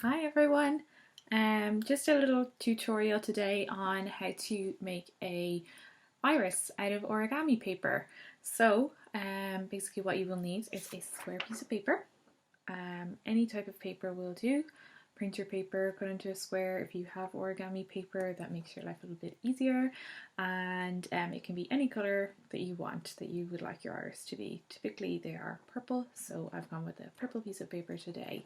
Hi everyone, just a little tutorial today on how to make a iris out of origami paper. So basically what you will need is a square piece of paper. Any type of paper will do. Printer paper, cut into a square. If you have origami paper, that makes your life a little bit easier, and it can be any colour that you want, that you would like your iris to be. Typically they are purple, so I've gone with a purple piece of paper today.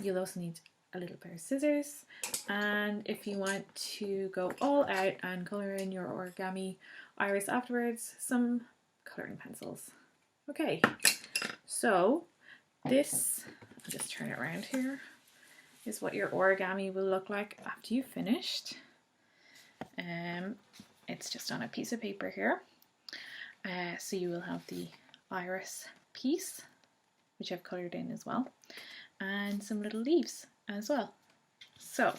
You'll also need a little pair of scissors, and if you want to go all out and colour in your origami iris afterwards, some colouring pencils. Okay, so this, I'll just turn it around here, is what your origami will look like after you've finished. It's just on a piece of paper here. So you will have the iris piece, which I've coloured in as well, and some little leaves as well. So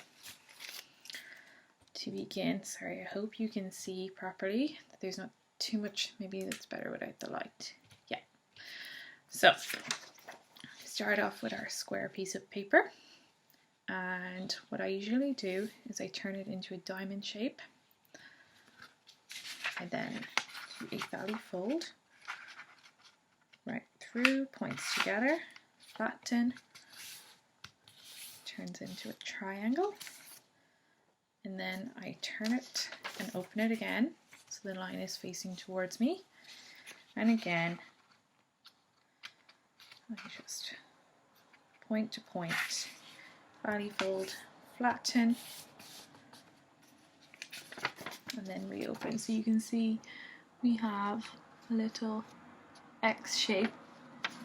to begin, sorry, I hope you can see properly. There's not too much, maybe it's better without the light. Yeah. So start off with our square piece of paper, and what I usually do is I turn it into a diamond shape. I then do a valley fold right through, points together, flatten, turns into a triangle, and then I turn it and open it again so the line is facing towards me, and again I just point to point, valley fold, flatten, and then reopen. So you can see we have a little X shape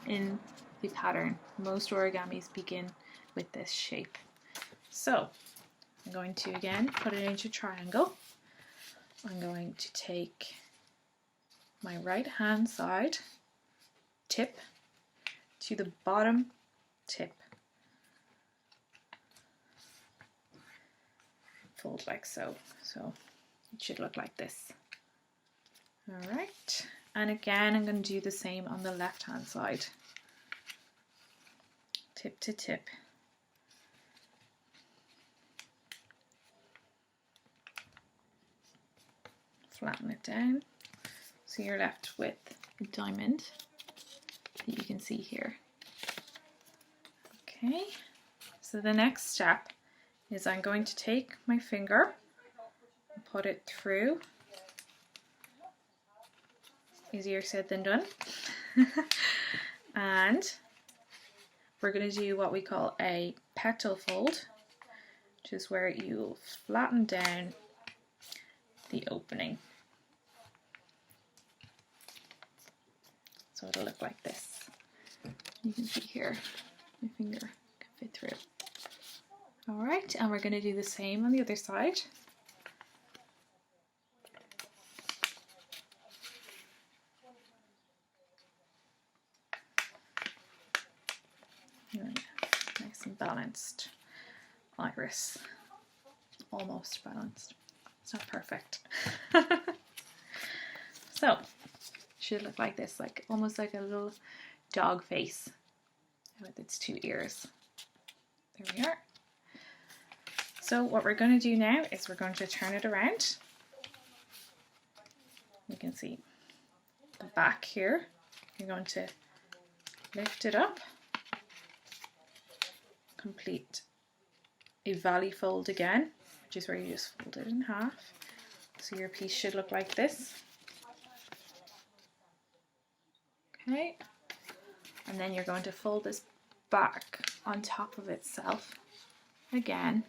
in the pattern. Most origamis begin with this shape. So I'm going to again put it into triangle. I'm going to take my right hand side tip to the bottom tip, fold like so. So it should look like this. All right, and again I'm going to do the same on the left hand side, tip to tip, flatten it down, so you're left with a diamond that you can see here. Okay, so the next step is I'm going to take my finger and put it through. Easier said than done. And we're going to do what we call a petal fold, which is where you flatten down the opening. So it'll look like this. You can see here, my finger can fit through. All right, and we're going to do the same on the other side. Nice and balanced iris. Almost balanced. It's not perfect. So it should look like this, like almost like a little dog face with its two ears. There we are. So what we're going to do now is we're going to turn it around. You can see the back here. You're going to lift it up, complete a valley fold again, which is where you just fold it in half. So your piece should look like this. Okay, and then you're going to fold this back on top of itself again,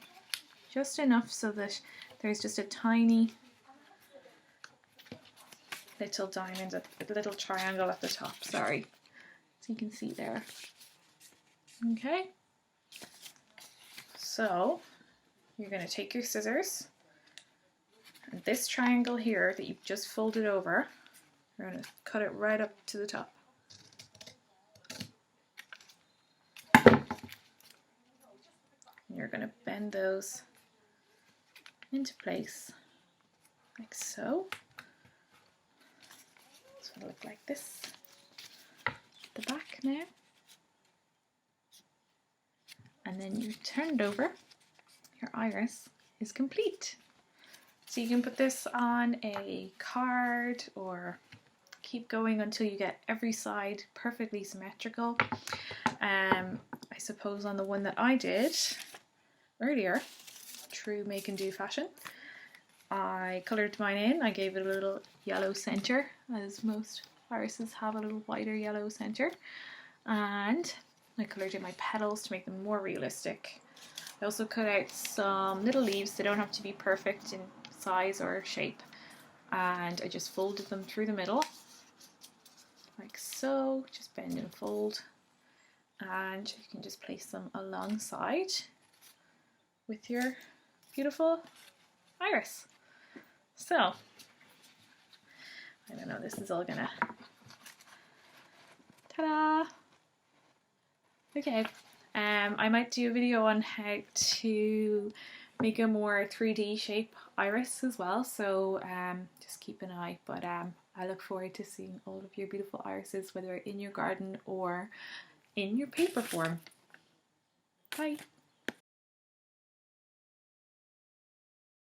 just enough so that there's just a tiny little diamond, a little triangle at the top, sorry, so you can see there. Okay, so you're going to take your scissors, and this triangle here that you've just folded over, you're going to cut it right up to the top. You're going to bend those into place like so. So it'll look like this. The back now. And and then you turn it over, your iris is complete. So you can put this on a card or keep going until you get every side perfectly symmetrical. I suppose on the one that I did earlier, true make and do fashion, I coloured mine in. I gave it a little yellow centre, as most irises have a little wider yellow centre, and I coloured in my petals to make them more realistic. I also cut out some little leaves. They don't have to be perfect in size or shape, and I just folded them through the middle like so. Just bend and fold, and you can just place them alongside with your beautiful iris. So I don't know, this is all gonna, ta-da! Okay, I might do a video on how to make a more 3D shape iris as well, so just keep an eye. But I look forward to seeing all of your beautiful irises, whether in your garden or in your paper form. Bye!